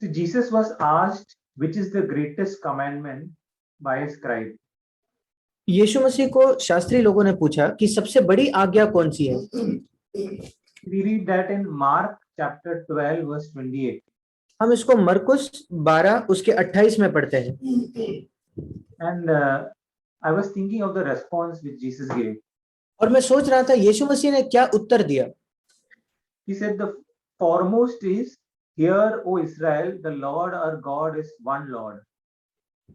So Jesus was asked, which is the greatest commandment by a scribe. यीशु मसीह को शास्त्री लोगों ने पूछा कि सबसे बड़ी आज्ञा कौन सी है। We read that in Mark chapter 12 verse 28. हम इसको मरकुस 12 उसके 28 में पढ़ते हैं। And I was thinking of the response which Jesus gave. और मैं सोच रहा था यीशु मसीह ने क्या उत्तर दिया। He said, the foremost is, hear, O Israel, the Lord our God is one Lord.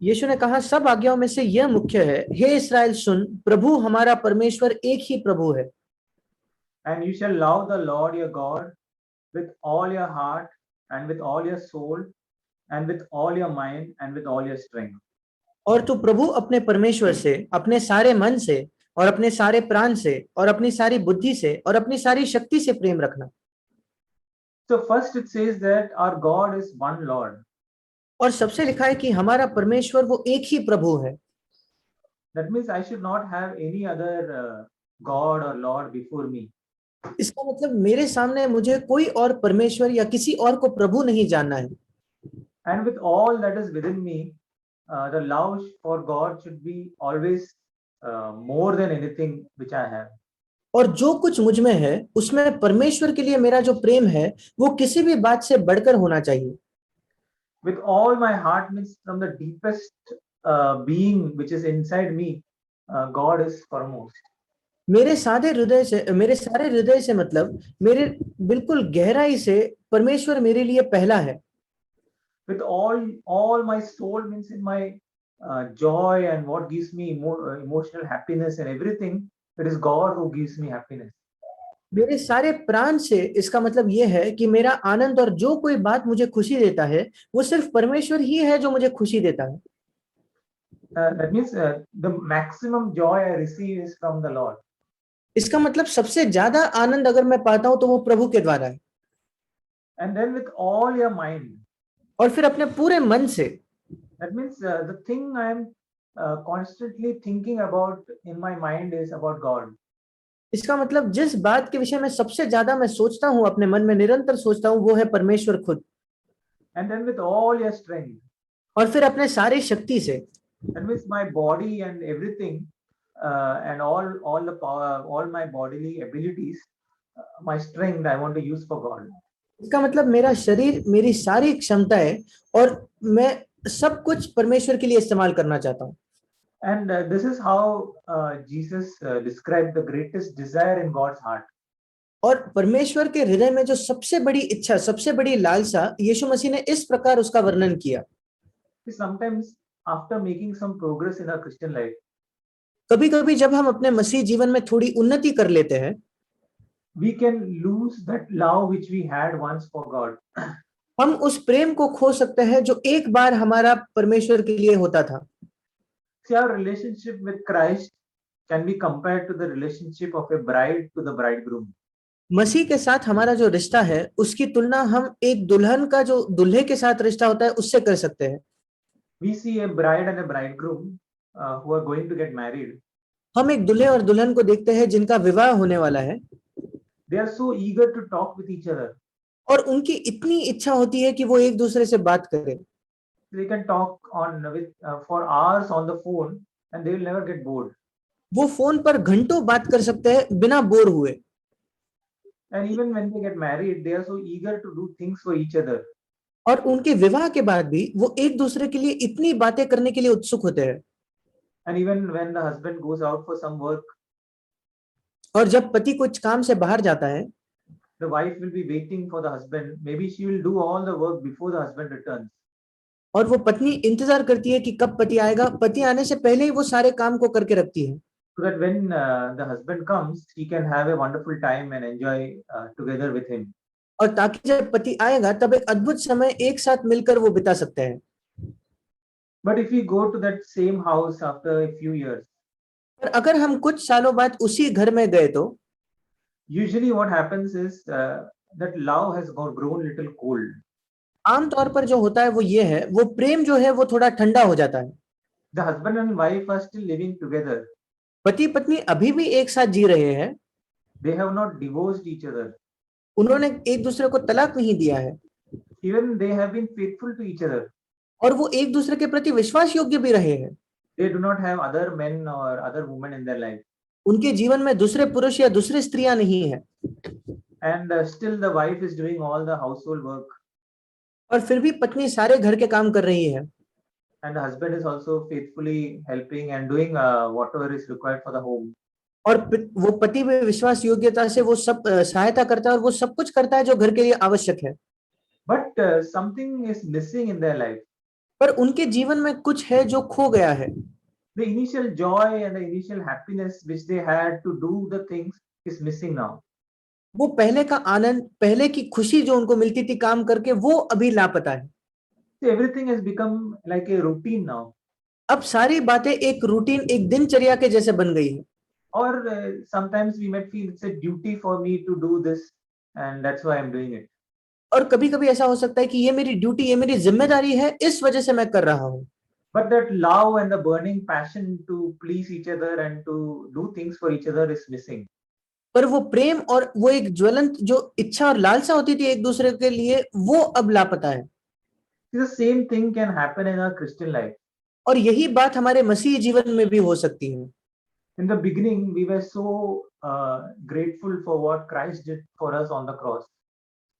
यीशु ने कहा सब आज्ञाओं में से यह मुख्य है, हे इस्राएल सुन, प्रभु हमारा परमेश्वर एक ही प्रभु है। And you shall love the Lord your God with all your heart and with all your soul and with all your mind and with all your strength. और तू प्रभु अपने परमेश्वर से अपने सारे मन से और अपने सारे प्राण से और अपनी सारी बुद्धि से और अपनी सारी शक्ति से प्रेम रखना। So first it says that our God is one Lord. और सबसे लिखा है कि हमारा परमेश्वर वो एक ही प्रभु है। That means I should not have any other God or Lord before me. इसका मतलब मेरे सामने मुझे कोई और परमेश्वर या किसी और को प्रभु नहीं जानना है। And with all that is within me, the love for God should be always more than anything which I have. और जो कुछ मुझ में है उसमें परमेश्वर के लिए मेरा जो प्रेम है वो किसी भी बात से बढ़कर होना चाहिए। With all my heart means from the deepest being which is inside me, God is foremost. मेरे सारे हृदय से मतलब मेरे बिल्कुल गहराई से परमेश्वर मेरे लिए पहला है। With all my soul means in my joy and what gives me emotional happiness and everything, it is God who gives me happiness. मेरे सारे प्राण से इसका मतलब ये है कि मेरा आनंद और जो कोई बात मुझे खुशी देता है वो सिर्फ परमेश्वर ही है जो मुझे खुशी देता है। That means the maximum joy I receive is from the Lord. इसका मतलब सबसे ज्यादा आनंद अगर मैं पाता हूं तो वो प्रभु के द्वारा है। And then with all your mind. और फिर अपने पूरे मन से। That means the thing I am constantly thinking about in my mind is about God. इसका मतलब जिस बात के विषय में सबसे ज्यादा मैं सोचता हूं, अपने मन में निरंतर सोचता हूं, वो है परमेश्वर खुद। And then with all your strength. और फिर अपने सारी शक्ति से। That means my body and everything and all the power, all my bodily abilities, my strength I want to use for God. इसका मतलब मेरा शरीर, मेरी सारी क्षमताएं और मैं सब कुछ परमेश्वर के लिए इस्तेमाल करना चाहता हूं। And this is how Jesus described the greatest desire in God's heart. और परमेश्वर के हृदय में जो सबसे बड़ी इच्छा, सबसे बड़ी लालसा यीशु मसीह ने इस प्रकार उसका वर्णन किया। Sometimes after making some progress in our Christian life, कभी-कभी जब हम अपने मसीह जीवन में थोड़ी उन्नति कर लेते हैं, we can lose that love which we had once for God. हम उस प्रेम को खो सकते हैं जो एक बार हमारा परमेश्वर के लिए होता था। See, our relationship with Christ can be compared to the relationship of a bride to the bridegroom. मसीह के साथ हमारा जो रिश्ता है उसकी तुलना हम एक दुल्हन का जो दूल्हे के साथ रिश्ता होता है उससे कर सकते हैं। We see a bride and a bridegroom who are going to get married. हम एक दूल्हे और दुल्हन को देखते हैं जिनका विवाह होने वाला है। They are so eager to talk with each other. और उनकी इतनी इच्छा होती है कि वो एक दूसरे से बात करें। They can talk for hours on the phone and they will never get bored. वो फोन पर घंटों बात कर सकते हैं बिना बोर हुए। And even when they get married, they are so eager to do things for each other. और उनके विवाह के बाद भी वो एक दूसरे के लिए इतनी बातें करने के लिए उत्सुक होते हैं। And even when the husband goes out for some work, और जब पति कुछ काम से बाहर जाता है, the wife will be waiting for the husband. Maybe she will do all the work before the husband returns. और वो पत्नी इंतजार करती है कि कब पति आएगा। पति आने से पहले ही वो सारे काम को करके रखती है। So that when the husband comes, she can have a wonderful time and enjoy together with him. और ताकि जब पति आएगा तब एक अद्भुत समय एक साथ मिलकर वो बिता सकते हैं। But if we go to that same house after a few years, पर अगर हम कुछ सालों बाद उसी घर में गए तो usually what happens is that love has grown little cold. आमतौर पर जो होता है वो ये है, वो प्रेम जो है वो थोड़ा ठंडा हो जाता है। The husband and wife are still living together. पति पत्नी अभी भी एक साथ जी रहे हैं। They have not divorced each other. उन्होंने एक दूसरे को तलाक नहीं दिया है। Even they have been faithful to each other. और वो एक दूसरे के प्रति विश्वास योग्य भी रहे हैं। They do not have other men or other women in their life. उनके जीवन में दूसरे पुरुष या दूसरी स्त्रियां नहीं है। And still the wife is doing all the household work. और फिर भी पत्नी सारे घर के काम कर रही है। And the husband is also faithfully helping and doing whatever is required for the home. और वो पति भी विश्वास योग्यता से वो सब सहायता करता है और वो सब कुछ करता है जो घर के लिए आवश्यक है। But something is missing in their life. पर उनके जीवन में कुछ है जो खो गया है। The initial joy and the initial happiness which they had to do the things is missing now. वो पहले का आनंद, पहले की खुशी जो उनको मिलती थी काम करके, वो अभी लापता है। So everything has become like a routine now. अब सारी बातें एक रूटीन, एक दिनचर्या के जैसे बन गई है। Or sometimes we might feel it's a duty for me to do this and that's why I'm doing it. और कभी कभी ऐसा हो सकता है कि ये मेरी ड्यूटी, ये मेरी जिम्मेदारी है, इस वजह से मैं कर रहा हूँ। But that love and the burning passion to please each other and to do things for each other is missing. पर वो प्रेम और वो एक ज्वलंत जो इच्छा और लालसा होती थी एक दूसरे के लिए, वो अब लापता है। The same thing can happen in our Christian life. और यही बात हमारे मसीही जीवन में भी हो सकती है। In the beginning, we were so grateful for what Christ did for us on the cross.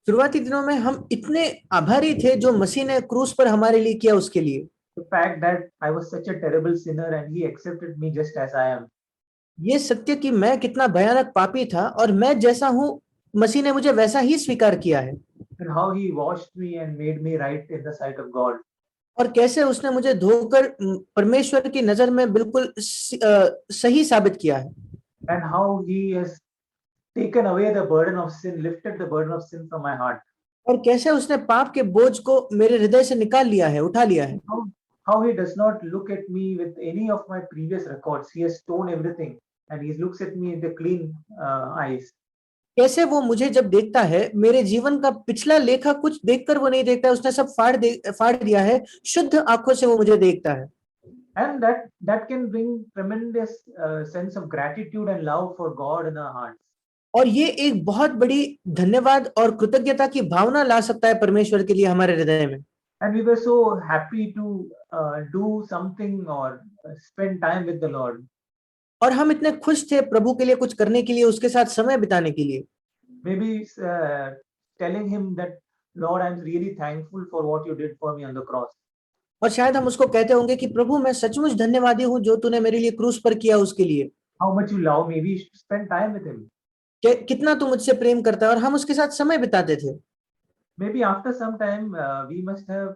शुरुआती दिनों में हम इतने आभारी थे जो मसीह ने क्रूस पर हमारे लिए किया, उसके लिए। The fact that I was such a terrible sinner and he accepted me just as I am. ये सत्य कि मैं कितना भयानक पापी था और मैं जैसा हूँ मसीह ने मुझे वैसा ही स्वीकार किया है। And how he washed me and made me right in the sight of God. और कैसे उसने मुझे धोकर परमेश्वर की नजर में बिल्कुल सही साबित किया है। And how he has taken away the burden of sin, lifted the burden of sin from my heart. और कैसे उसने पाप के बोझ को मेरे हृदय से निकाल लिया है, उठा लिया है। How he does not look at me with any of my previous records. He has torn everything and he looks at me with the clean eyes. कैसे वो मुझे जब देखता है, मेरे जीवन का पिछला लेखा कुछ देखकर वो नहीं देखता है, उसने सब फाड़ दिया है, शुद्ध आंखों से वो मुझे देखता है। And that can bring tremendous sense of gratitude and love for God in our hearts. और ये एक बहुत बड़ी धन्यवाद और कृतज्ञता की भावना ला सकता है परमेश्वर के लिए हमारे हृदय में। And we were so happy to do something or spend time with the Lord. और हम इतने खुश थे प्रभु के लिए कुछ करने के लिए, उसके साथ समय बिताने के लिए। Maybe telling him that, Lord, I'm really thankful for what you did for me on the cross. और शायद हम उसको कहते होंगे कि प्रभु मैं सचमुच धन्यवादी हूँ जो तूने मेरे लिए क्रूस पर किया, उसके लिए। How much you love me. We should spend time with him. कितना तू मुझसे प्रेम करता है, और हम उसके साथ समय बिताते थे। Maybe after some time we must have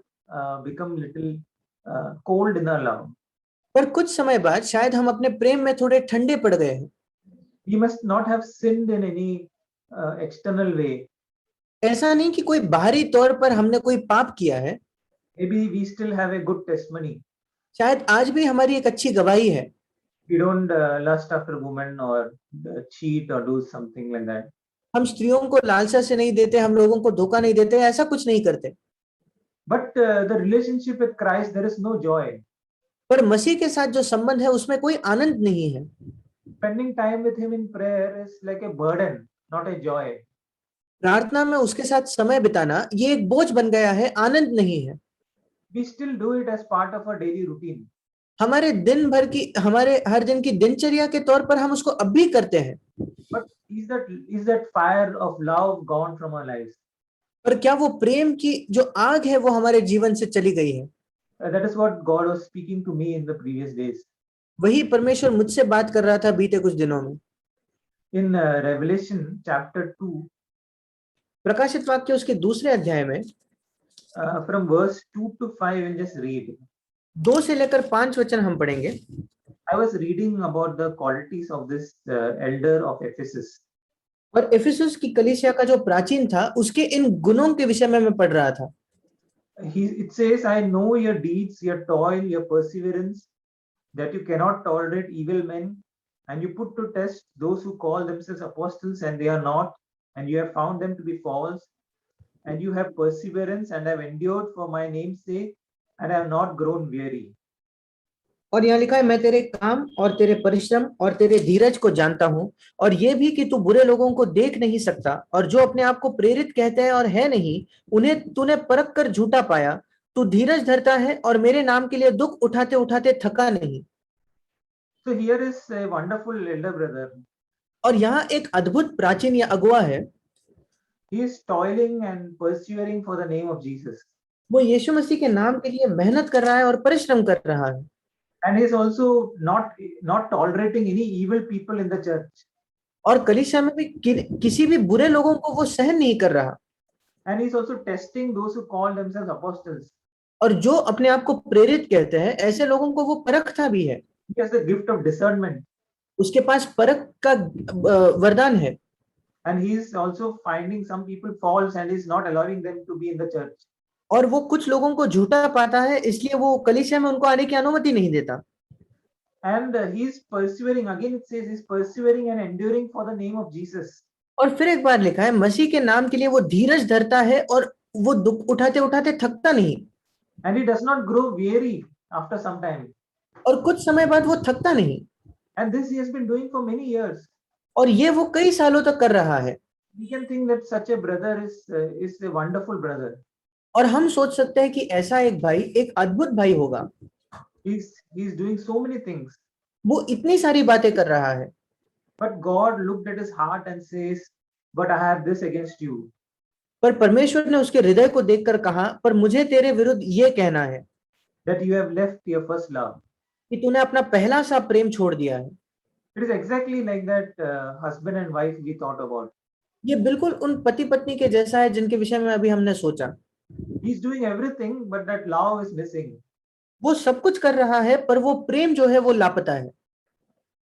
become little cold in our love. पर कुछ समय बाद शायद हम अपने प्रेम में थोड़े ठंडे पड़ गए हैं। We must not have sinned in any external way. ऐसा नहीं कि कोई बाहरी तौर पर हमने कोई पाप किया है। Maybe we still have a good testimony. शायद आज भी हमारी एक अच्छी गवाही है। We don't lust after women or cheat or do something like that. हम स्त्रियों को लालसा से नहीं देते, हम लोगों को धोखा नहीं देते, ऐसा कुछ नहीं करते। But the relationship with Christ, there is no joy. पर मसीह के साथ जो संबंध है उसमें कोई आनंद नहीं है। Spending time with him in prayer is like a burden, not a joy. प्रार्थना में उसके साथ समय बिताना ये एक बोझ बन गया है, आनंद नहीं है। We still do it as part of our daily routine. हमारे दिन भर की, हमारे हर दिन की दिनचर्या के तौर पर हम उसको अब भी करते हैं। But is that fire of love gone from our lives? पर क्या वो प्रेम की जो आग है वो हमारे जीवन से चली गई है? That is what God was speaking to me in the previous days. वही परमेश्वर मुझसे बात कर रहा था बीते कुछ दिनों में। In Revelation chapter 2, प्रकाशित वाक्य उसके दूसरे अध्याय में from verse 2 to 5, we'll just read. 2 से लेकर 5 वचन हम पढ़ेंगे। I was reading about the qualities of this elder of Ephesus. और इफिसुस की कलीसिया का जो प्राचीन था, उसके इन गुणों के विषय में मैं पढ़ रहा था। It says, I know your deeds, your toil, your perseverance, that you cannot tolerate evil men, and you put to test those who call themselves apostles and they are not, and you have found them to be false, and you have perseverance and have endured for my name's sake, and have not grown weary. और यहाँ लिखा है, मैं तेरे काम और तेरे परिश्रम और तेरे धीरज को जानता हूँ, और ये भी कि तू बुरे लोगों को देख नहीं सकता, और जो अपने आप को प्रेरित कहते हैं और है नहीं, उन्हें तूने परख कर झूठा पाया। तू धीरज धरता है और मेरे नाम के लिए दुख उठाते उठाते थका नहीं। So here is a wonderful elder brother. और यहाँ एक अद्भुत प्राचीन या अगुआ है। He is toiling and persevering for the name of Jesus. वो यीशु मसीह के नाम के लिए मेहनत कर रहा है और परिश्रम कर रहा है। And he is also not tolerating any evil people in the church. और कलीसिया में भी किसी भी बुरे लोगों को वो सहन नहीं कर रहा। And he is also testing those who call themselves apostles. और जो अपने आप को प्रेरित कहते हैं, ऐसे लोगों को वो परखता भी है। He has the gift of discernment. उसके पास परख का वरदान है। And he is also finding some people false and is not allowing them to be in the church. और वो कुछ लोगों को झूठा पाता है, इसलिए वो कलीसिया में उनको आने की अनुमति नहीं देता। And he is persevering. Again, it says he is persevering and enduring for the name of Jesus. और फिर एक बार लिखा है, मसीह के नाम के लिए वो धीरज धरता है और वो दुख उठाते उठाते थकता नहीं। And he does not grow weary after some time. और कुछ समय बाद वो थकता नहीं। And this he has been doing for many years. और ये वो कई सालों तक कर रहा है। We can think that such a brother is a wonderful brother. और हम सोच सकते हैं कि ऐसा एक भाई एक अद्भुत भाई होगा। He's doing so many things. वो इतनी सारी बातें कर रहा है। But God looked at his heart and says, "But I have this against you." पर परमेश्वर ने उसके हृदय को देखकर कहा, पर मुझे तेरे विरुद्ध ये कहना है That you have left your first love. कि तूने अपना पहला सा प्रेम छोड़ दिया है। It is exactly like that husband and wife we thought about. ये बिल्कुल उन पति पत्नी के जैसा है जिनके विषय में अभी हमने सोचा। He's doing everything, but that love is missing. वो सब कुछ कर रहा है, पर वो प्रेम जो है वो लापता है।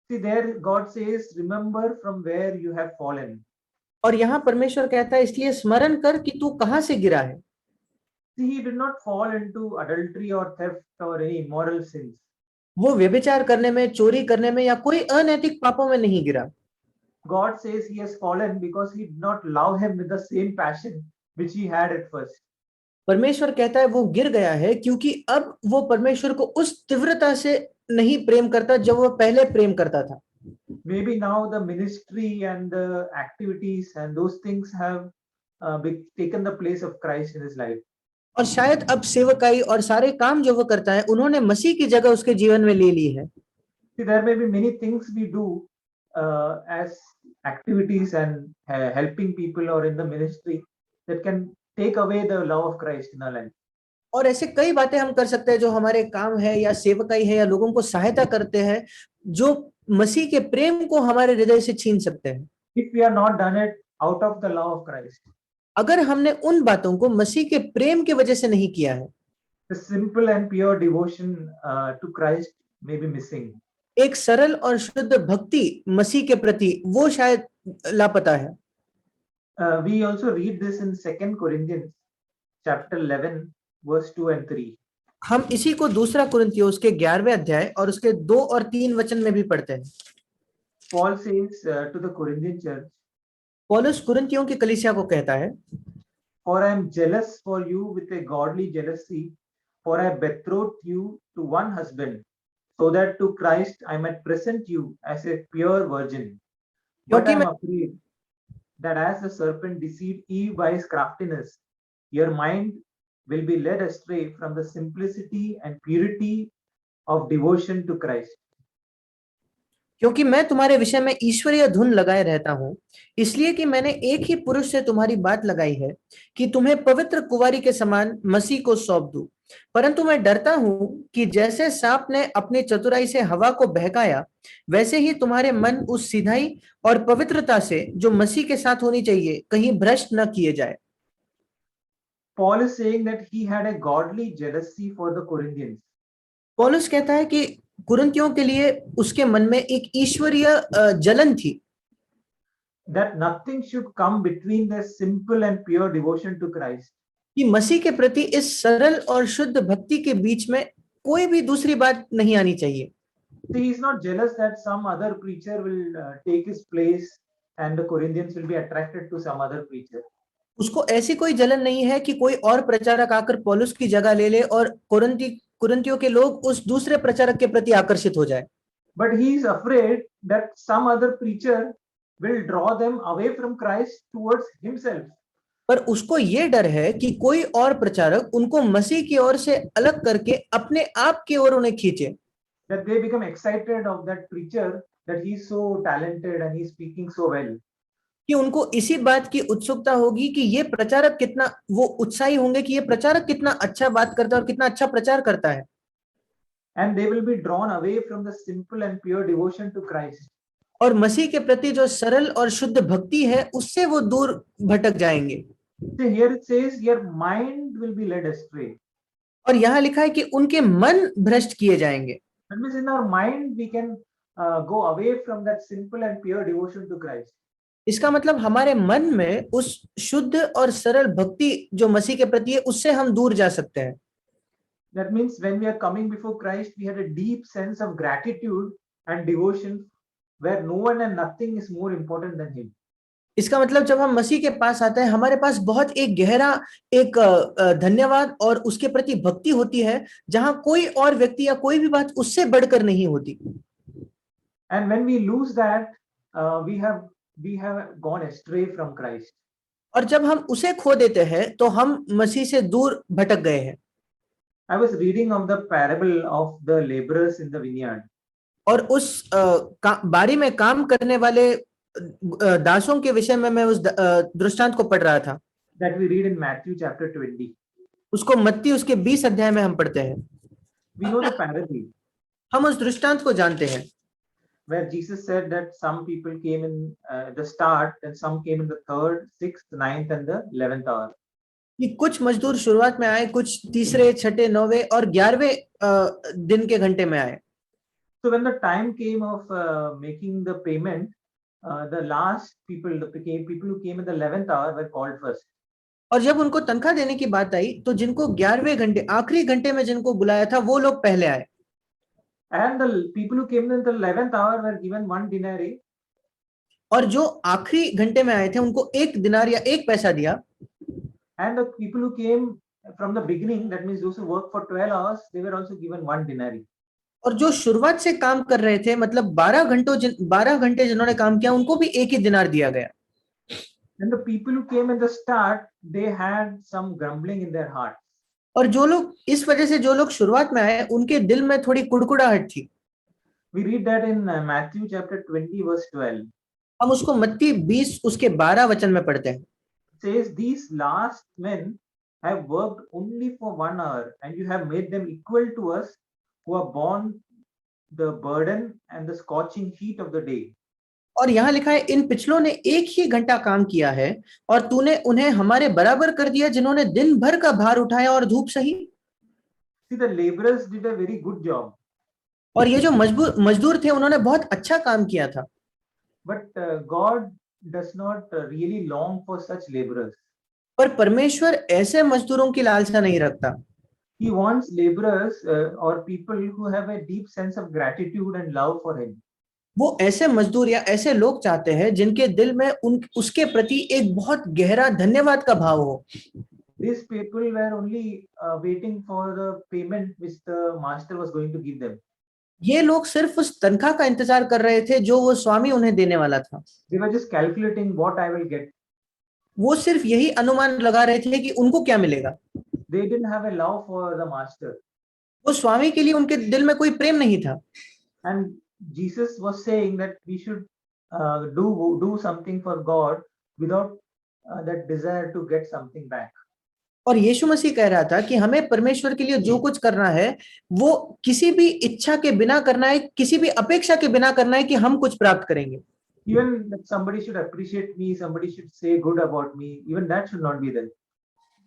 See, there God says, "Remember from where you have fallen." और यहाँ परमेश्वर कहता है, इसलिए स्मरण कर कि तू कहाँ से गिरा है। See, he did not fall into adultery or theft or any immoral sins. वो व्यभिचार करने में, चोरी करने में या कोई अनैतिक पापों में नहीं गिरा। God says he has fallen because he did not love him with the same passion which he had at first. परमेश्वर कहता है वो गिर गया है क्योंकि अब वो परमेश्वर को उस तीव्रता से नहीं प्रेम करता जब वो पहले प्रेम करता था। Maybe now the ministry and the activities and those things have taken the place of Christ in his life. और शायद अब सेवकाई और सारे काम जो वो करता है, उन्होंने मसीह की जगह उसके जीवन में ले ली है। See, there may be many things we do as activities and helping people or in the ministry that can take away the love of Christ in our life. और ऐसे कई बातें हम कर सकते हैं जो हमारे काम है या सेवकाई है या लोगों को सहायता करते हैं, जो मसीह के प्रेम को हमारे हृदय से छीन सकते हैं। If we are not done it out of the love of Christ, अगर हमने उन बातों को मसीह के प्रेम की वजह से नहीं किया है, the simple and pure devotion to Christ may be missing. एक सरल और शुद्ध भक्ति मसीह के प्रति वो शायद लापता है। We also read this in 2 Corinthians chapter 11 verse 2 and 3. हम इसी को दूसरा कुरिन्थियों उसके 11वें अध्याय और उसके 2 और 3 वचन में भी पढ़ते हैं। Paul says to the Corinthian church, पौलुस कुरिन्थियों की कलीसिया को कहता है, "For I am jealous for you with a godly jealousy, for I betrothed you to one husband, so that to Christ I might present you as a pure virgin. But I am afraid that as the serpent deceived Eve by his craftiness, your mind will be led astray from the simplicity and purity of devotion to Christ." क्योंकि मैं तुम्हारे विषय में ईश्वरीय धुन लगाए रहता हूँ, इसलिए कि मैंने एक ही पुरुष से तुम्हारी बात लगाई है कि तुम्हें पवित्र कुंवारी के समान मसीह को सौंप दूं। परंतु मैं डरता हूं कि जैसे सांप ने अपनी चतुराई से हवा को बहकाया, वैसे ही तुम्हारे मन उस सीधाई और पवित्रता से जो मसीह के साथ होनी चाहिए कहीं भ्रष्ट न किए जाए। Paul is saying that he had a godly jealousy for the Corinthians. पौलुस कहता है कि कुरिन्थियों के लिए उसके मन में एक ईश्वरीय जलन थी, that nothing should come between their simple and pure devotion to Christ. कि मसीह के प्रति इस सरल और शुद्ध भक्ति के बीच में कोई भी दूसरी बात नहीं आनी चाहिए। So he is not jealous that some other preacher will take his place and the Corinthians will be attracted to some other preacher. उसको ऐसी कोई जलन नहीं है कि कोई और प्रचारक आकर पौलुस की जगह ले ले और कुरिन्थियों के लोग उस दूसरे प्रचारक के प्रति आकर्षित हो जाए। But he is afraid that some other preacher will draw them away from Christ towards himself. पर उसको ये डर है कि कोई और प्रचारक उनको मसीह की ओर से अलग करके अपने आप की ओर उन्हें खींचे। That they become excited of that preacher, that he is so talented and he is speaking so well. कि उनको इसी बात की उत्सुकता होगी कि ये प्रचारक कितना, वो उत्साही होंगे कि ये प्रचारक कितना अच्छा बात करता है और कितना अच्छा प्रचार करता है। And they will be drawn away from the simple and pure devotion to Christ. और मसीह के प्रति जो सरल और शुद्ध भक्ति है उससे वो दूर भटक जाएंगे। So here it says, your mind will be led astray. और यहाँ लिखा है कि उनके मन भ्रष्ट किए जाएंगे। That means in our mind we can go away from that simple and pure devotion to Christ. इसका मतलब हमारे मन में उस शुद्ध और सरल भक्ति जो मसीह के प्रति है उससे हम दूर जा सकते हैं। That means when we are coming before Christ, we had a deep sense of gratitude and devotion, where no one and nothing is more important than Him. इसका मतलब जब हम मसीह के पास आते हैं हमारे पास बहुत एक गहरा एक धन्यवाद और उसके प्रति भक्ति होती है, जहां कोई और व्यक्ति या कोई भी बात उससे बढ़कर नहीं होती। And when we lose that, we have gone astray from Christ. और जब हम उसे खो देते हैं तो हम मसीह से दूर भटक गए हैं। I was reading of the parable of the laborers in the vineyard. और उस बारी में काम करने वाले दासों के विषय में मैं उस दृष्टांत को पढ़ रहा था। That we read in Matthew chapter 20. उसको मत्ती उसके 20 अध्याय में हम पढ़ते हैं। We know the parable. हम उस दृष्टांत को जानते हैं। Where Jesus said that some people came in the start and some came in the 3rd, 6th, 9th and the 11th hour. कि कुछ मजदूर शुरुआत में आए, कुछ तीसरे, छठे, 9वें और 11वें दिन के घंटे में आए। So when the time came of making the payment, the last people, people who came in the 11th hour were called first. और जब उनको तनख्वाह देने की बात आई तो जिनको 11वें घंटे, आखिरी घंटे में जिनको बुलाया था वो लोग पहले आए। And the people who came in the 11th hour were given 1 denarii. और जो आखिरी घंटे में आए थे उनको 1 दिनार या 1 पैसा दिया। And the people who came from the beginning, that means those who worked for 12 hours, they were also given 1 denarii. और जो शुरुआत से काम कर रहे थे, मतलब 12 घंटे जिन्होंने काम किया उनको भी 1 ही दिनार दिया गया। And the people who came in the start, they had some grumbling in their heart. और जो लोग, इस वजह से जो लोग शुरुआत में आए उनके दिल में थोड़ी कुड़कुड़ाहट थी। We read that in Matthew chapter 20 verse 12. हम उसको मत्ती 20 उसके 12 वचन में पढ़ते हैं। It says, these last men have worked only for 1 hour, and you have made them equal to us who are borne the burden and the scorching heat of the day. और यहाँ लिखा है, इन पिछलों ने 1 ही घंटा काम किया है और तूने उन्हें हमारे बराबर कर दिया जिन्होंने दिन भर का भार उठाया और धूप सही। See, the laborers did a very good job. और ये जो मजदूर थे उन्होंने बहुत अच्छा काम किया था। But God does not really long for such laborers. पर परमेश्वर ऐसे मजदूरों की लालसा नहीं रखता। He wants laborers or people who have a deep sense of gratitude and love for Him. वो ऐसे मजदूर या ऐसे लोग चाहते हैं जिनके दिल में उसके प्रति एक बहुत गहरा धन्यवाद का भाव हो। These people were only waiting for the payment which the master was going to give them. ये लोग सिर्फ उस तनख्वाह का इंतजार कर रहे थे जो वो स्वामी उन्हें देने वाला था। They were just calculating what I will get. वो सिर्फ यही अनुमान लगा रहे थे कि उनको क्या मिलेगा। They didn't have a love for the master. वो स्वामी के लिए उनके दिल में कोई प्रेम नहीं था। And Jesus was saying that we should do something for God without that desire to get something back. और यीशु मसीह कह रहा था कि हमें परमेश्वर के लिए जो कुछ करना है वो किसी भी इच्छा के बिना करना है, किसी भी अपेक्षा के बिना करना है कि हम कुछ प्राप्त करेंगे। Even that somebody should appreciate me, somebody should say good about me, even that should not be there.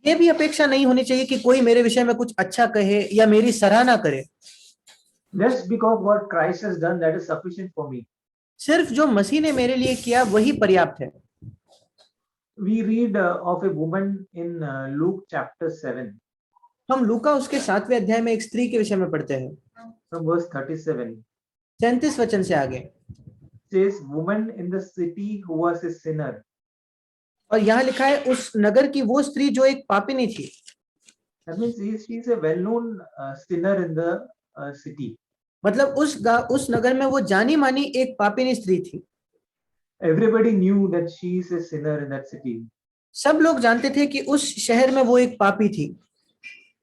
ये भी अपेक्षा नहीं होनी चाहिए कि कोई मेरे विषय में कुछ अच्छा कहे या मेरी सराहना करे। Just because what Christ has done, that is sufficient for me. सिर्फ जो मसीह ने मेरे लिए किया वही पर्याप्त है। We read of a woman in Luke chapter 7. हम लूका उसके 7वें अध्याय में एक स्त्री के विषय में पढ़ते हैं। From verse 37. 37 वचन से आगे Says, woman in the city who was a sinner. और यहाँ लिखा है, उस नगर की वो स्त्री जो एक पापिनी थी। That means she's a well-known sinner in the city. मतलब उस नगर में वो जानी मानी एक पापिनी स्त्री थी। Everybody knew that she is a sinner in that city, सब लोग जानते थे कि उस शहर में वो एक पापी थी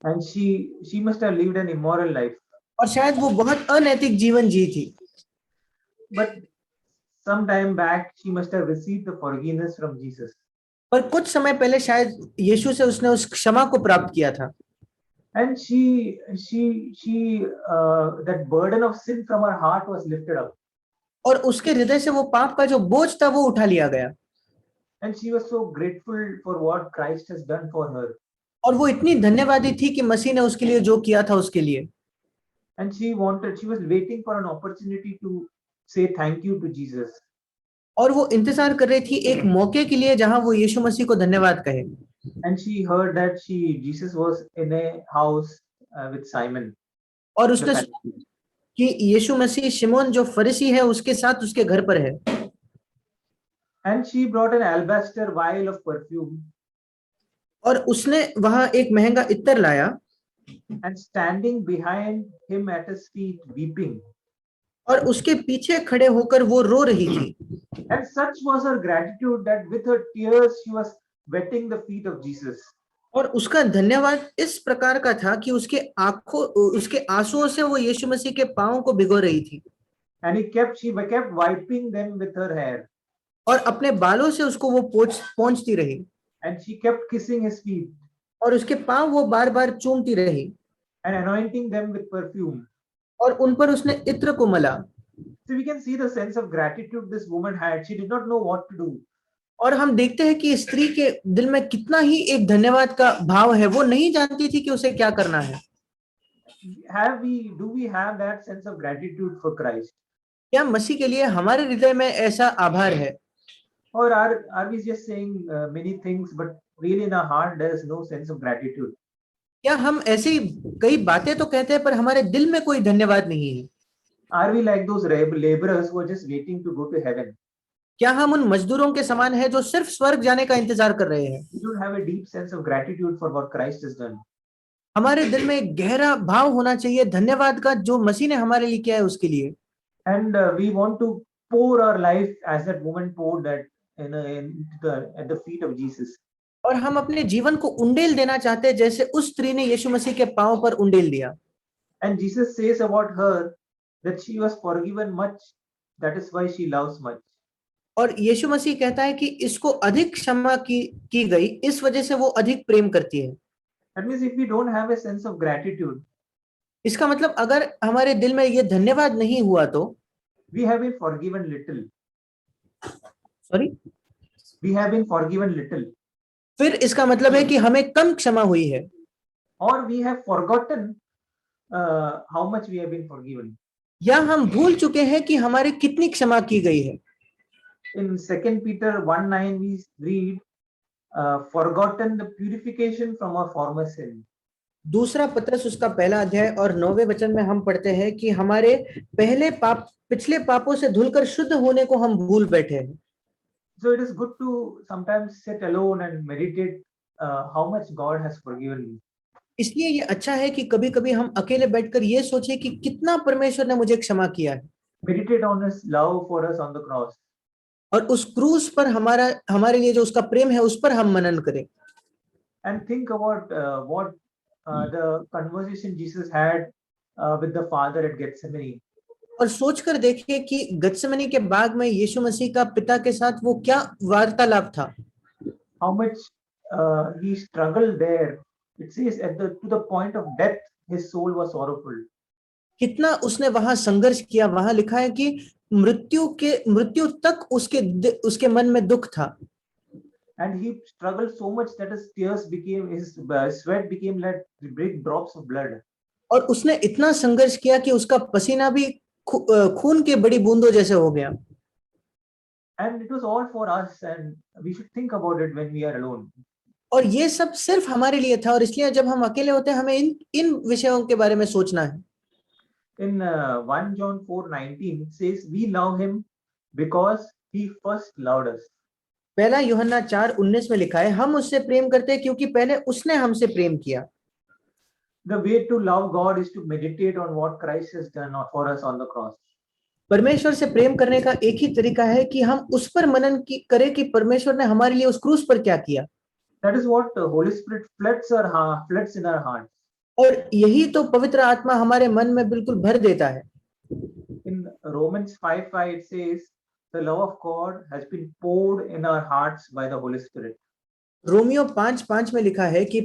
and she must have lived an immoral life. और शायद वो बहुत अनैतिक जीवन जी थी। But some time back, she must have received the forgiveness from Jesus. पर कुछ समय पहले शायद यीशु से उसने उस क्षमा को प्राप्त किया था And that burden of sin from her heart was lifted up. और उसके हृदय से वो पाप का जो बोझ था वो उठा लिया गया And she was so grateful for what Christ has done for her. और वो इतनी धन्यवादी थी कि मसीह ने उसके लिए जो किया था उसके लिए। And she was waiting for an opportunity to say thank you to Jesus. और वो इंतजार कर रही थी एक मौके के लिए जहां वो यीशु मसीह को धन्यवाद कहे। And she heard that Jesus was in a house with Simon. और उसने कि यीशु मसीह शिमोन जो फरीसी है उसके साथ उसके घर पर है। And she brought an alabaster vial of perfume. और उसने वहां एक महंगा इत्र लाया। And standing behind him at his feet weeping. और उसके पीछे खड़े होकर वो रो रही थी। And such was her gratitude that with her tears she was wetting the feet of Jesus. और उसका धन्यवाद इस प्रकार का था कि उसके आंसुओं से वो यीशु मसीह के पांवों को भिगो रही थी। And she kept wiping them with her hair. और अपने बालों से उसको वो पोंछती रही। And she kept kissing his feet. और उसके पांव वो बार-बार चूमती रही। And anointing them with perfume. और उन पर उसने इत्र को मला। So we can see the sense of gratitude this woman had. She did not know what to do. और हम देखते हैं कि स्त्री के दिल में कितना ही एक धन्यवाद का भाव है। वो नहीं जानती थी कि उसे क्या करना है। Do we have that sense of gratitude for Christ? क्या मसीह के लिए हमारे हृदय में ऐसा आभार है? Or are we just saying many things, but really in our heart there is no sense of gratitude? क्या हम ऐसी कई बातें तो कहते हैं पर हमारे दिल में कोई धन्यवाद नहीं है? Are we like those laborers who are just waiting to go to heaven? क्या हम उन मजदूरों के समान हैं जो सिर्फ स्वर्ग जाने का इंतजार कर रहे हैं? We don't have a deep sense of gratitude for what Christ has done. हमारे दिल में एक गहरा भाव होना चाहिए धन्यवाद का जो मसीह ने हमारे लिए किया है उसके लिए। And we want to pour our life as that woman poured that at the feet of Jesus. और हम अपने जीवन को उंडेल देना चाहते हैं जैसे उस स्त्री ने यीशु मसीह के पांव पर उंडेल दिया। And Jesus says about her that she was forgiven much, that is why she loves much. और यीशु मसीह कहता है कि इसको अधिक क्षमा की गई इस वजह से वो अधिक प्रेम करती है। That means if we don't have a sense of gratitude, इसका मतलब अगर हमारे दिल में ये धन्यवाद नहीं हुआ तो we have been forgiven little. Sorry We have been forgiven little. फिर इसका मतलब है कि हमें कम क्षमा हुई है। Or we have forgotten how much we have been forgiven. या हम भूल चुके हैं कि हमारे कितनी क्षमा की गई है। In 2 Peter 1:9 we read, forgotten the purification from our former sin. दूसरा पत्रस उसका पहला अध्याय और 9वें वचन में हम पढ़ते हैं कि हमारे पिछले पापों से धुलकर शुद्ध होने को हम भूल बैठे हैं। So it is good to sometimes sit alone and meditate how much God has forgiven me. इसलिए ये अच्छा है कि कभी-कभी हम अकेले बैठकर ये सोचें कि कितना परमेश्वर ने मुझे क्षमा किया है। Meditate on His love for us on the cross. और उस क्रूस पर हमारे लिए जो उसका प्रेम है उस पर हम मनन करें। And think about what the conversation Jesus had with the Father at Gethsemane. और सोचकर देखिए कि गत्सेमनी के बाग में यीशु मसीह का पिता के साथ वो क्या वार्तालाप था। How much he struggled there. It says to the point of death, his soul was sorrowful. कितना उसने वहां संघर्ष किया। वहां लिखा है कि मृत्यु तक उसके मन में दुख था। And he struggled so much that his sweat became like big drops of blood. और उसने इतना संघर्ष किया कि उसका पसीना भी खून के बड़ी बूंदों जैसे हो गया। And it was all for us, and we should think about it when we are alone. और ये सब सिर्फ हमारे लिए था और इसलिए जब हम अकेले होते हैं हमें इन विषयों के बारे में सोचना है। In 1 John 4:19 says we love him because he first loved us. पहला यूहन्ना 4:19 में लिखा है हम उससे प्रेम करते हैं क्योंकि पहले उसने हमसे प्रेम किया। The way to love God is to meditate on what Christ has done for us on the cross. परमेश्वर से प्रेम करने का एक ही तरीका है कि हम उस पर मनन करें कि परमेश्वर ने हमारे लिए उस क्रूस पर क्या किया। That is what the Holy Spirit floods in our hearts. और यही तो पवित्र आत्मा हमारे मन में बिल्कुल भर देता है। In Romans 5:5 it says, the love of God has been poured in our hearts by the Holy Spirit. Romeo 5:5 में लिखा है कि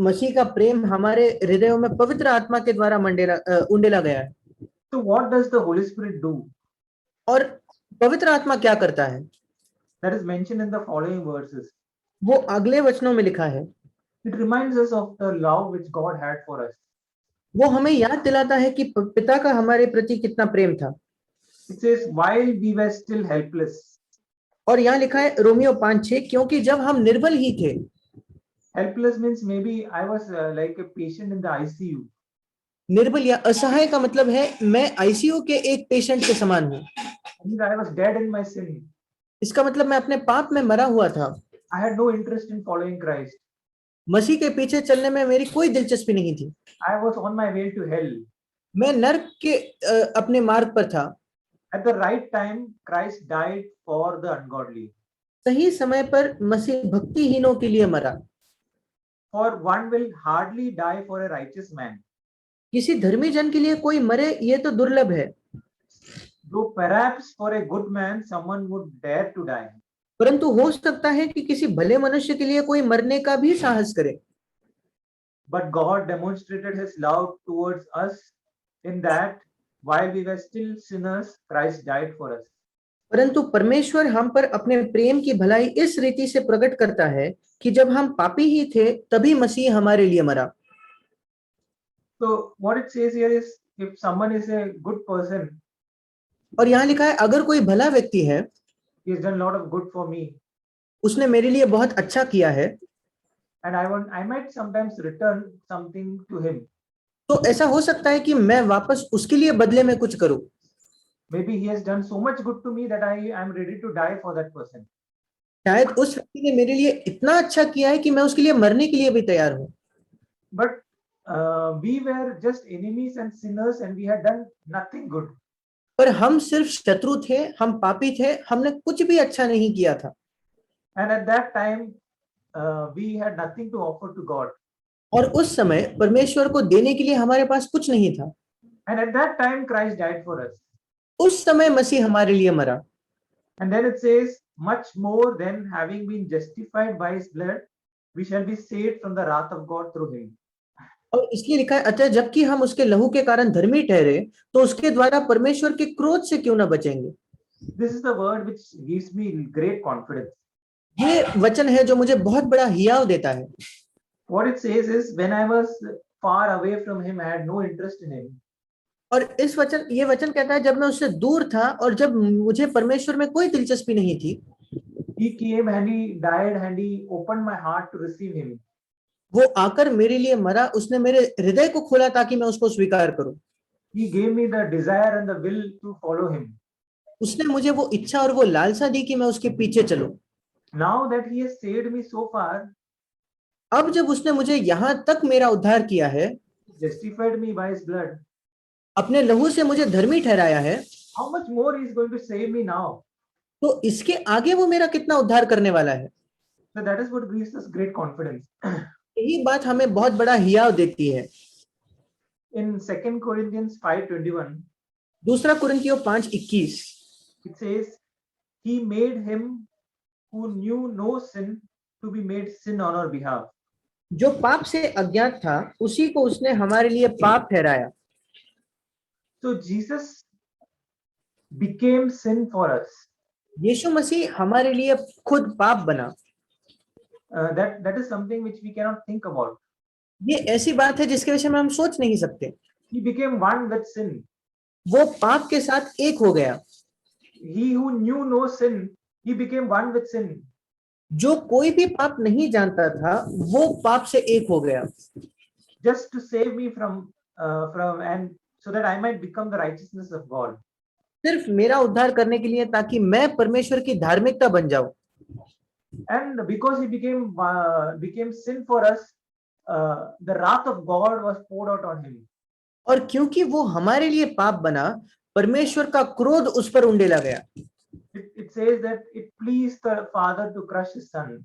मसीह का प्रेम हमारे हृदयों में पवित्र आत्मा के द्वारा उंडेला गया है। So what does the Holy Spirit do? और पवित्र आत्मा क्या करता है? That is mentioned in the following verses. वो अगले वचनों में लिखा है। It reminds us of the love which God had for us. वो हमें याद दिलाता है कि पिता का हमारे प्रति कितना प्रेम था। It says, while we were still helpless. और यहाँ लिखा है रोमियो 5:6, क्योंकि जब हम निर्बल ही थे। Helpless means maybe I was like a patient in the ICU. निर्बल या असहाय का मतलब है मैं आईसीयू के एक पेशेंट के समान हूँ। I was dead in my sin. इसका मतलब मैं अपने पाप में मरा हुआ था। I had no interest in following Christ. मसीह के पीछे चलने में मेरी कोई दिलचस्पी नहीं थी। I was on my way to hell. मैं नर्क के अपने मार्ग पर था। At the right time, Christ died for the ungodly. सही समय पर मसीह भक्तिहीनों के लिए मरा। For one will hardly die for a righteous man. किसी धर्मी जन के लिए कोई मरे ये तो दुर्लभ है। Though perhaps for a good man someone would dare to die. परंतु हो सकता है कि किसी भले मनुष्य के लिए कोई मरने का भी साहस करे। But God demonstrated his love towards us in that while we were still sinners, Christ died for us. परंतु परमेश्वर हम पर अपने प्रेम की भलाई इस रीति से प्रकट करता है कि जब हम पापी ही थे तभी मसीह हमारे लिए मरा। So what it says here is, if someone is a good person, और यहाँ लिखा है अगर कोई भला व्यक्ति है, he has done a lot of good for me, उसने मेरे लिए बहुत अच्छा किया है, and I might sometimes return something to him. तो ऐसा हो सकता है कि मैं वापस उसके लिए बदले में कुछ करूं। Maybe he has done so much good to me that I am ready to die for that person. शायद उस व्यक्ति ने मेरे लिए इतना अच्छा किया है कि मैं उसके लिए मरने के लिए भी तैयार हूं। But we were just enemies and sinners, and we had done nothing good. पर हम सिर्फ शत्रु थे, हम पापी थे, हमने कुछ भी अच्छा नहीं किया था। And at that time, we had nothing to offer to God. और उस समय परमेश्वर को देने के लिए हमारे पास कुछ नहीं था। And at that time, Christ died for us. उस समय मसीह हमारे लिए मरा। And then it says, much more than having been justified by his blood, we shall be saved from the wrath of God through him. और इसलिए लिखा है अतः जबकि हम उसके लहू के कारण धर्मी ठहरे तो उसके द्वारा परमेश्वर के क्रोध से क्यों न बचेंगे। This is the word which gives me great confidence. ये वचन है जो मुझे बहुत बड़ा हियाव देता है। What it says is, when I was far away from him, I had no interest in him. और ये वचन कहता है जब मैं उससे दूर था और जब मुझे परमेश्वर में कोई दिलचस्पी नहीं थी, He came and he died and he opened my heart to receive him. वो आकर मेरे लिए मरा, उसने मेरे हृदय को खोला ताकि मैं उसको स्वीकार करूं। He gave me the desire and the will to follow him. उसने मुझे वो इच्छा और वो लालसा दी कि मैं उसके पीछे चलूं। Now that he has saved me so far, अब जब उसने मुझे यहाँ तक मेरा उद्धार किया है, justified me by his blood, अपने लहू से मुझे धर्मी ठहराया है, how much more he is going to save me now? तो इसके आगे वो मेरा कितना उद्धार करने वाला है। So that is what gives us great confidence. यही बात हमें बहुत बड़ा हियाव देती है। In 2 Corinthians 5:21, दूसरा कुरिन्थियों 5:21, it says, he made him who knew no sin to be made sin on our behalf. जो पाप से अज्ञात था उसी को उसने हमारे लिए पाप ठहराया। So Jesus became sin for us. यीशु मसीह हमारे लिए खुद पाप बना। That is something which we cannot think about. ये ऐसी बात है जिसके विषय में हम सोच नहीं सकते। He became one with sin. वो पाप के साथ एक हो गया। He who knew no sin, he became one with sin. जो कोई भी पाप नहीं जानता था वो पाप से एक हो गया। Just to save me from and so that I might become the righteousness of God. सिर्फ मेरा उद्धार करने के लिए ताकि मैं परमेश्वर की धार्मिकता बन जाऊं। And because he became sin for us, the wrath of God was poured out on him. और क्योंकि वो हमारे लिए पाप बना, परमेश्वर का क्रोध उस पर उंडेला गया। It says that it pleased the father to crush his son.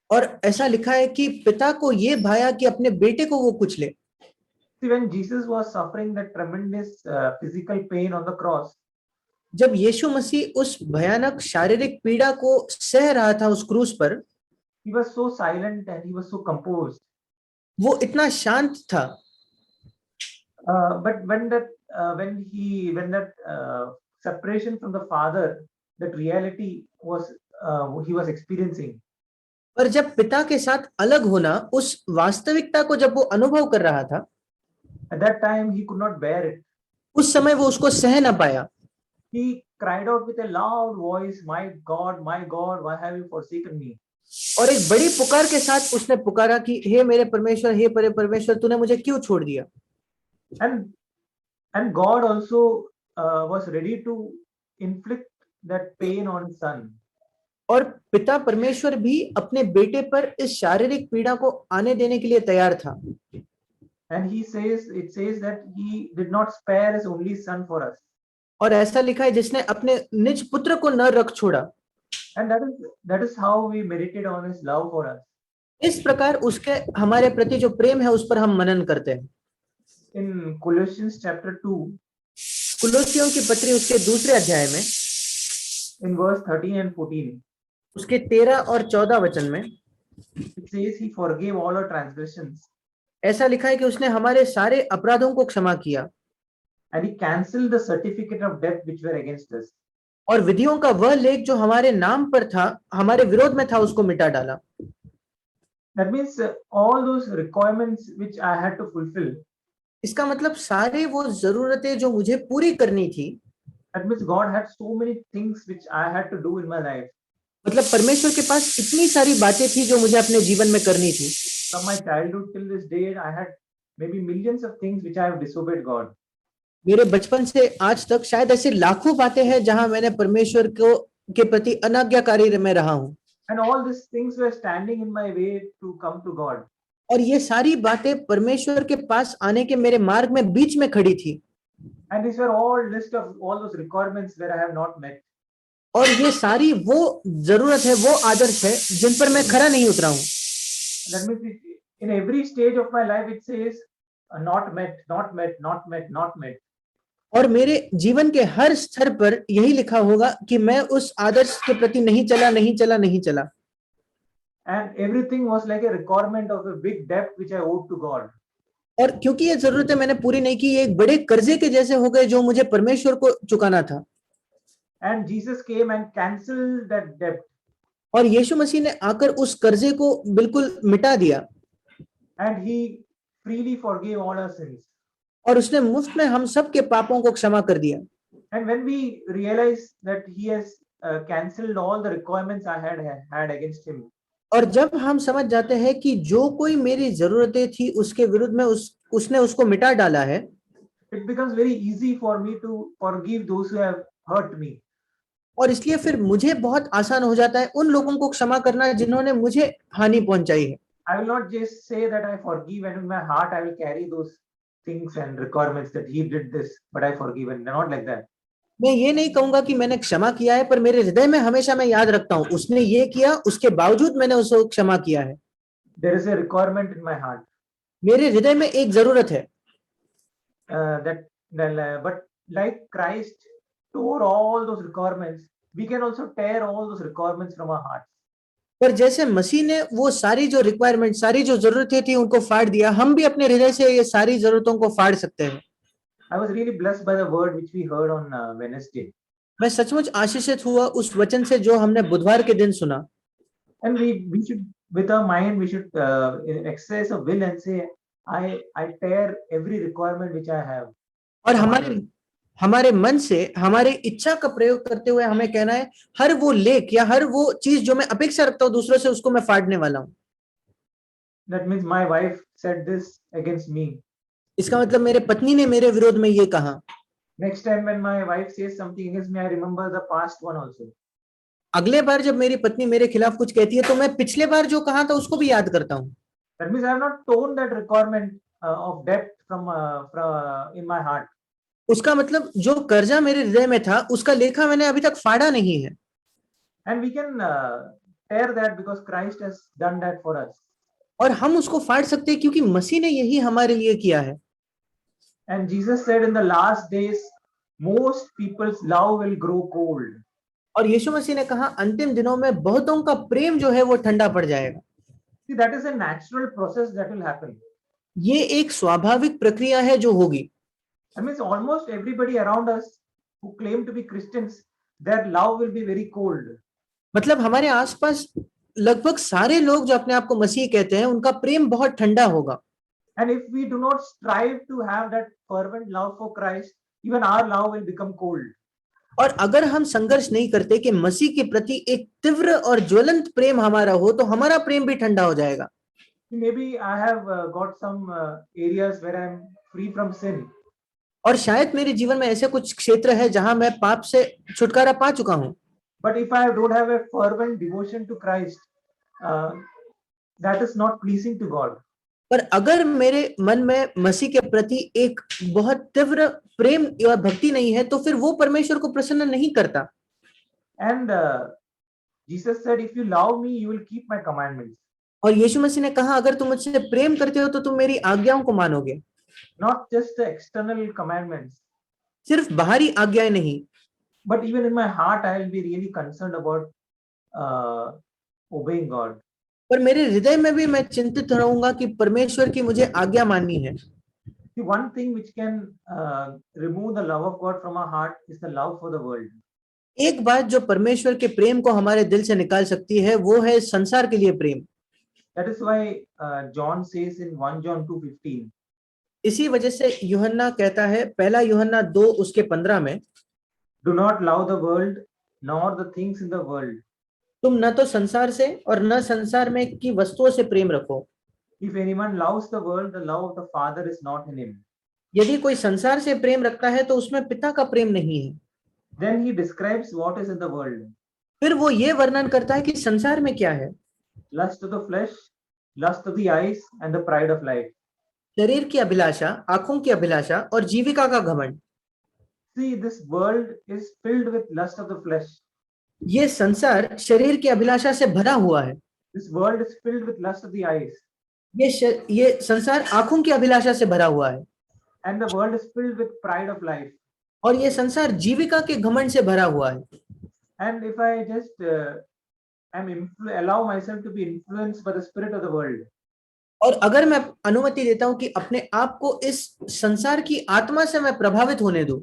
और ऐसा लिखा है कि पिता को ये भाया कि अपने बेटे को वो कुचले। See, when Jesus was suffering that tremendous physical pain on the cross, जब यीशु मसीह उस भयानक शारीरिक पीड़ा को सह रहा था उस क्रूस पर, he was so silent and he was so composed. वो इतना शांत था। But when that separation from the father, that reality was he was experiencing. पर जब पिता के साथ अलग होना, उस वास्तविकता को जब वो अनुभव कर रहा था, At that time he could not bear it. उस समय वो उसको सह ना पाया। He cried out with a loud voice, my God, why have you forsaken me? और एक बड़ी पुकार के साथ उसने पुकारा कि हे मेरे परमेश्वर, हे मेरे परमेश्वर, तूने मुझे क्यों छोड़ दिया? And God also was ready to inflict that pain on his son. और पिता परमेश्वर भी अपने बेटे पर इस शारीरिक पीड़ा को आने देने के लिए तैयार था। And it says that he did not spare his only son for us. और ऐसा लिखा है जिसने अपने निज पुत्र को न रख छोड़ा। And that is how we meditate on his love for us. इस प्रकार उसके हमारे प्रति जो प्रेम है उस पर हम मनन करते हैं। In Colossians chapter 2, कुलोसियों की पत्री उसके दूसरे अध्याय में, in verse 13 and 14, उसके 13 और 14 वचन में it says he forgave all our transgressions. ऐसा लिखा है कि उसने हमारे सारे अपराधों को क्षमा किया। And he cancelled the certificate of debt which were against us. और विधियों का वह लेख जो हमारे नाम पर था, हमारे विरोध में था, उसको मिटा डाला। That means all those requirements which I had to fulfill. इसका मतलब सारे वो जरूरतें जो मुझे पूरी करनी थी। That means God had so many things which I had to do in my life. मतलब परमेश्वर के पास इतनी सारी बातें थी जो मुझे अपने जीवन में करनी थी। From my childhood till this day, I had maybe millions of things which I have disobeyed God. मेरे बचपन से आज तक शायद ऐसे लाखों बातें हैं जहां मैंने परमेश्वर को के प्रति अनाज्ञाकारी में रहा हूं। And all these things were standing in my way to come to God. और ये सारी बातें परमेश्वर के पास आने के मेरे मार्ग में बीच में खड़ी थी। And these were all list of all those requirements that I have not met. और ये सारी वो जरूरत है, वो आदर्श है जिन पर मैं खरा नहीं उतरा हूं। That means in every stage of my life it says not met, not met, not met, not met. और मेरे जीवन के हर स्तर पर यही लिखा होगा कि मैं उस आदर्श के प्रति नहीं चला, नहीं चला, नहीं चला। And everything was like a requirement of a big debt which I owed to God. और क्योंकि ये जरूरतें मैंने पूरी नहीं की, ये एक बड़े कर्जे के जैसे हो गए जो मुझे परमेश्वर को चुकाना था। And Jesus came and cancelled that debt. और यीशु मसीह ने आकर उस कर्जे को बिल्कुल मिटा दिया। And he freely forgave all our sins. और उसने मुफ्त में हम सब के पापों को क्षमा कर दिया। And when we realize that he has cancelled all the requirements I had against him. और जब हम समझ जाते हैं कि जो कोई मेरी जरूरतें थी उसके विरुद्ध में उसने उसको मिटा डाला है, it becomes very easy for me to forgive those who have hurt me. और इसलिए फिर मुझे बहुत आसान हो जाता है उन लोगों को क्षमा करना जिन्होंने मुझे हानि पहुंचाई है। I will not just say that I forgive and in my heart I will carry those things and requirements that he did this, but I forgive, and not like that. मैं ये नहीं कहूंगा कि मैंने क्षमा किया है, पर मेरे हृदय में हमेशा मैं याद रखता हूं उसने ये किया, उसके बावजूद मैंने उसको क्षमा किया है। There is a requirement in my heart. मेरे हृदय में एक जरूरत है। But like Christ tore all those requirements, we can also tear all those requirements from our hearts. पर जैसे मसीह ने वो सारी जो रिक्वायरमेंट, सारी जो जरूरतें थी उनको फाड़ दिया, हम भी अपने हृदय से ये सारी जरूरतों को फाड़ सकते हैं। I was really blessed by the word which we heard on Wednesday. मैं सचमुच आशीषित हुआ उस वचन से जो हमने बुधवार के दिन सुना। And we should, with our mind, we should exercise a will and say, I tear every requirement which I have. और हमारे मन से हमारे इच्छा का प्रयोग करते हुए हमें कहना है, हर वो लेख या हर वो चीज जो मैं अपेक्षा रखता हूँ दूसरों से, उसको मैं फाड़ने वाला हूँ। That means my wife said this against me. इसका मतलब मेरे पत्नी ने मेरे विरोध में ये कहा। Next time when my wife says something against me, I remember the past one also. अगले बार जब मेरी पत्नी मेरे खिलाफ कुछ कहती है तो मैं पिछले बार जो कहा था उसको भी याद करता हूँ। That means I have not torn that requirement of debt from in my heart. उसका मतलब जो कर्जा मेरे हृदय में था उसका लेखा मैंने अभी तक फाड़ा नहीं है। And we can tear that because Christ has done that for us. और हम उसको फाड़ सकते हैं क्योंकि मसीह ने यही हमारे लिए किया है। And Jesus said in the last days, most people's love will grow cold. और यीशु मसीह ने कहा अंतिम दिनों में बहुतों का प्रेम जो है वो ठंडा पड़ जाएगा। See, that is a natural process that will happen. ये एक स्वाभाविक प्रक्रिया है जो होगी। That means almost everybody around us who claim to be Christians, their love will be very cold. मतलब हमारे आसपास लगभग सारे लोग जो अपने आप को मसीह कहते हैं उनका प्रेम बहुत ठंडा होगा। And if we do not strive to have that fervent love for Christ, even our love will become cold. और अगर हम संघर्ष नहीं करते कि मसीह के प्रति एक तीव्र और ज्वलंत प्रेम हमारा हो तो हमारा प्रेम भी ठंडा हो जाएगा। Maybe I have got some areas where I am free from sin. और शायद मेरे जीवन में ऐसे कुछ क्षेत्र है जहां मैं पाप से छुटकारा पा चुका हूं। But if I don't have a fervent devotion to Christ, that is not pleasing to God. पर अगर मेरे मन में मसीह के प्रति एक बहुत तीव्र प्रेम या भक्ति नहीं है तो फिर वो परमेश्वर को प्रसन्न नहीं करता। And Jesus said, if you love me, you will keep my commandments. और यीशु मसीह ने कहा अगर तुम मुझसे प्रेम करते हो तो तुम मेरी आज्ञाओं को मानोगे। Not just the external commandments, सिर्फ बाहरी आज्ञाएं नहीं, but even in my heart, I will be really concerned about obeying God. पर मेरे हृदय में भी मैं चिंतित रहूंगा कि परमेश्वर की मुझे आज्ञा माननी है। The one thing which can remove the love of God from our heart is the love for the world. एक बात जो परमेश्वर के प्रेम को हमारे दिल से निकाल सकती है वो है संसार के लिए प्रेम। That is why John says in 1 John 2:15. इसी वजह से यूहन्ना कहता है, पहला यूहन्ना 2 उसके 15 में, Do not love the world nor the things in the world. तुम न तो संसार से और न संसार में की वस्तुओं से प्रेम रखो। If anyone loves the world, the love of the Father is not in him. यदि कोई संसार से प्रेम रखता है तो उसमें पिता का प्रेम नहीं है। Then he describes what is in the world. फिर वो ये वर्णन करता है कि संसार में क्या है। Lust of the flesh, lust of the eyes, and the pride of life. शरीर की अभिलाषा, आंखों की अभिलाषा और जीविका का घमंड। See, this world is filled with lust of the flesh. ये संसार शरीर की अभिलाषा से भरा हुआ है। This world is filled with lust of the eyes. ये संसार आंखों की अभिलाषा से भरा हुआ है। And the world is filled with pride of life. और ये संसार जीविका के घमंड से भरा हुआ है। And if I just allow myself to be influenced by the spirit of the world, और अगर मैं अनुमति देता हूं कि अपने आप को इस संसार की आत्मा से मैं प्रभावित होने दूं,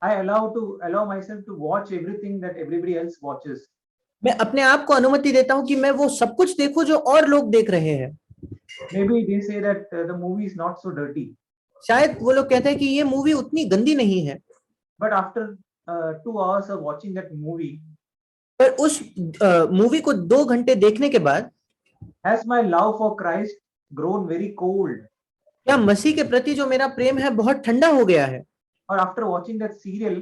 I allow myself to watch everything that everybody else watches. मैं अपने आप को अनुमति देता हूं कि मैं वो सब कुछ देखूं जो और लोग देख रहे हैं। Maybe they say that the movie is not so dirty. शायद वो लोग कहते हैं कि ये मूवी उतनी गंदी नहीं है। But after 2 hours of watching that movie, पर उस मूवी को 2 घंटे देखने के बाद has my love for Christ grown very cold? क्या मसीह के प्रति जो मेरा प्रेम है बहुत ठंडा हो गया है? Or after watching that serial,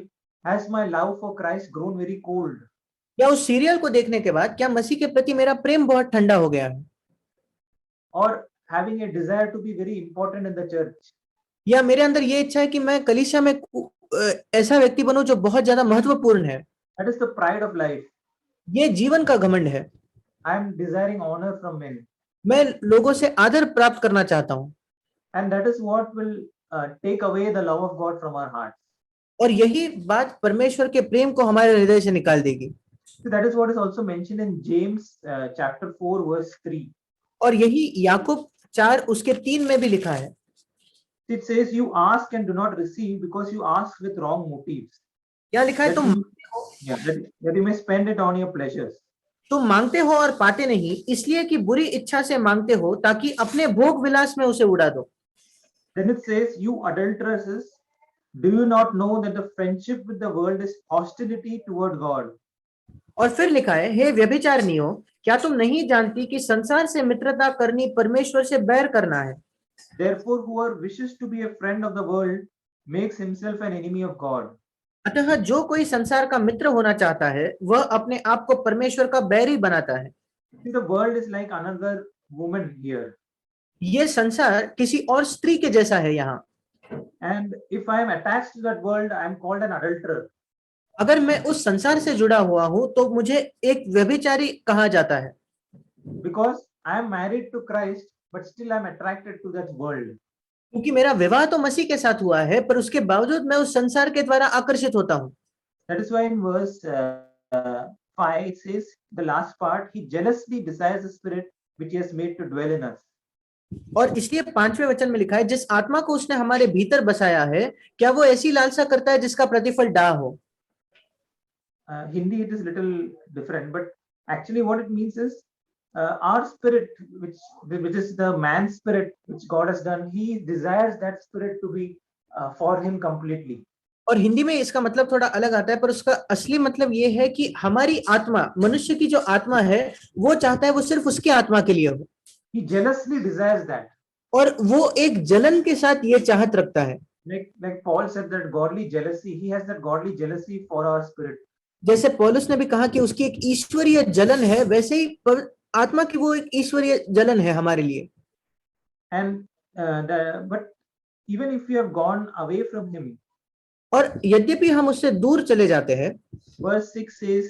has my love for Christ grown very cold? या उस सीरियल को देखने के बाद क्या मसीह के प्रति मेरा प्रेम बहुत ठंडा हो गया है? Or having a desire to be very important in the church? या मेरे अंदर ये इच्छा है कि मैं कलीसिया में ऐसा व्यक्ति बनूं जो बहुत ज्यादा महत्वपूर्ण है। That is the pride of life. ये जीवन का घमंड है। I am desiring honor from men. मैं लोगों से आदर प्राप्त करना चाहता हूं। And that is what will take away the love of God from our hearts. और यही बात परमेश्वर के प्रेम को हमारे हृदय से निकाल देगी। So that is what is also mentioned in James chapter 4 verse 3. और यही याकूब 4 उसके 3 में भी लिखा है। It says, you ask and do not receive because you ask with wrong motives. क्या लिखा है? That you may spend it on your pleasures. तुम मांगते हो और पाते नहीं, इसलिए कि बुरी इच्छा से मांगते हो ताकि अपने भोग विलास में उसे उड़ा दो। Then it says, you adulteresses, do you not know that the friendship with the world is hostility toward God? और फिर लिखा है, हे व्यभिचारिणियों, क्या तुम नहीं जानती कि संसार से मित्रता करनी परमेश्वर से बैर करना है? Therefore, whoever wishes to be a friend of the world makes himself an enemy of God. अतः जो कोई संसार का मित्र होना चाहता है वह अपने आप को परमेश्वर का बैरी बनाता है। See, the world is like another woman here. ये संसार किसी और स्त्री के जैसा है यहाँ। And if I am attached to that world, I am called an adulterer. अगर मैं उस संसार से जुड़ा हुआ हूं तो मुझे एक व्यभिचारी कहा जाता है, Because I am married to Christ, but still I am attracted to that world. क्योंकि मेरा विवाह तो मसीह के साथ हुआ है, पर उसके बावजूद मैं उस संसार के द्वारा आकर्षित होता हूं। That is why in verse 5 it says, the last part, he jealously desires the spirit which he has made to dwell in us. और इसलिए 5वें वचन में लिखा है, जिस आत्मा को उसने हमारे भीतर बसाया है, क्या वो ऐसी लालसा करता है जिसका प्रतिफल डाह हो। Hindi it is little different, but actually what it means is our spirit, which is the man's spirit, which God has done, he desires that spirit to be for him completely. और हिंदी में इसका मतलब थोड़ा अलग आता है, पर उसका असली मतलब ये है कि हमारी आत्मा, मनुष्य की जो आत्मा है, वो चाहता है वो सिर्फ उसकी आत्मा के लिए हो। He jealously desires that. और वो एक जलन के साथ ये चाहत रखता है। Like Paul said that godly jealousy, he has that godly jealousy for our spirit. जैसे पौलुस ने भी कहा कि उसकी एक ईश्वरीय जलन है, वैसे ही आत्मा की वो एक ईश्वरीय जलन है हमारे लिए। And but even if we have gone away from him, और यद्यपि हम उससे दूर चले जाते हैं, verse 6 says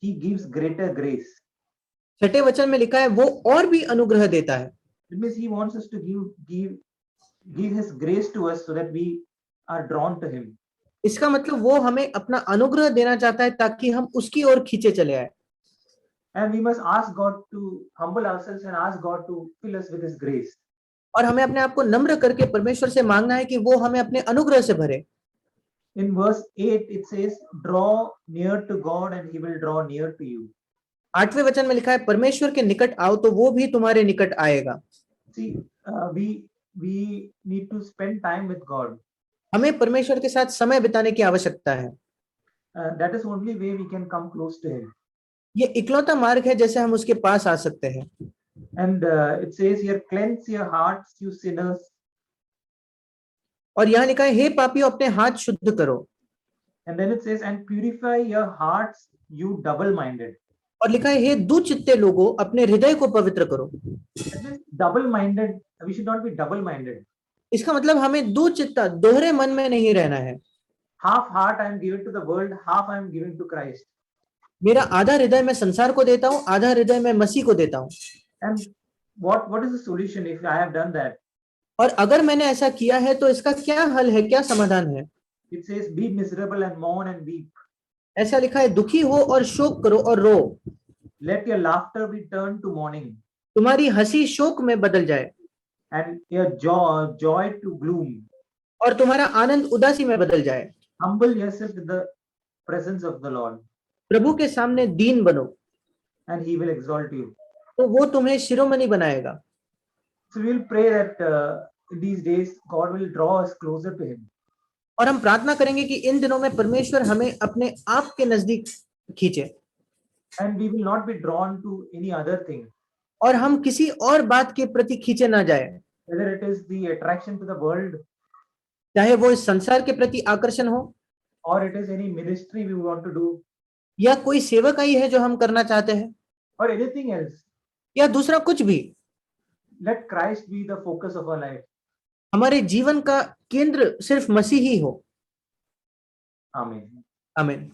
he gives greater grace. 6ठे वचन में लिखा है वो और भी अनुग्रह देता है। It means he wants us to give his grace to us so that we are drawn to him. इसका मतलब वो हमें अपना अनुग्रह देना चाहता है ताकि हम उसकी ओर खींचे चले आए। And we must ask God to humble ourselves and ask God to fill us with his grace. और हमें अपने आप को नम्र करके परमेश्वर से मांगना है कि वो हमें अपने अनुग्रह से भरे। In verse 8 it says, draw near to God and he will draw near to you. 8वें वचन में लिखा है परमेश्वर के निकट आओ तो वो भी तुम्हारे निकट आएगा। See, we need to spend time with God. हमें परमेश्वर के साथ समय बिताने की आवश्यकता है। That is only way we can come close to him. ये इकलौता मार्ग है जैसे हम उसके पास आ सकते हैं। And it says here, cleanse your hearts, you sinners. और यहाँ लिखा है हे पापियों अपने हाथ शुद्ध करो। And then it says, and purify your hearts, you double-minded. और लिखा है हे दुचित्ते लोगों अपने हृदय को पवित्र करो। Double-minded, we should not be double-minded. इसका मतलब हमें दुचित्ता, दोहरे मन में नहीं रहना है। Half heart I am giving to the world, half I am giving to Christ. मेरा आधा हृदय मैं संसार को देता हूँ, आधा हृदय मैं मसीह को देता हूँ। And what is the solution if I have done that? और अगर मैंने ऐसा किया है तो इसका क्या हल है, क्या समाधान है? It says, be miserable and mourn and weep. ऐसा लिखा है दुखी हो और शोक करो और रो। Let your laughter be turned to mourning. तुम्हारी हंसी शोक में बदल जाए। And your joy to gloom. और तुम्हारा आनंद उदासी में बदल जाए। Humble yourself in the presence of the Lord. प्रभु के सामने दीन बनो। And he will exalt you. तो वो तुम्हें शिरोमणि बनाएगा। So we will pray that in these days God will draw us closer to him. और हम प्रार्थना करेंगे कि इन दिनों में परमेश्वर हमें अपने आप के नजदीक खींचे। And we will not be drawn to any other thing. और हम किसी और बात के प्रति खींचे ना जाए। Whether it is the attraction to the world, चाहे वो इस संसार के प्रति आकर्षण हो, or it is any ministry we want to do, या कोई सेवकाई है जो हम करना चाहते हैं, or anything else. या दूसरा कुछ भी। Let Christ be the focus of our life. हमारे जीवन का केंद्र सिर्फ मसीह ही हो। Amen. आमीन।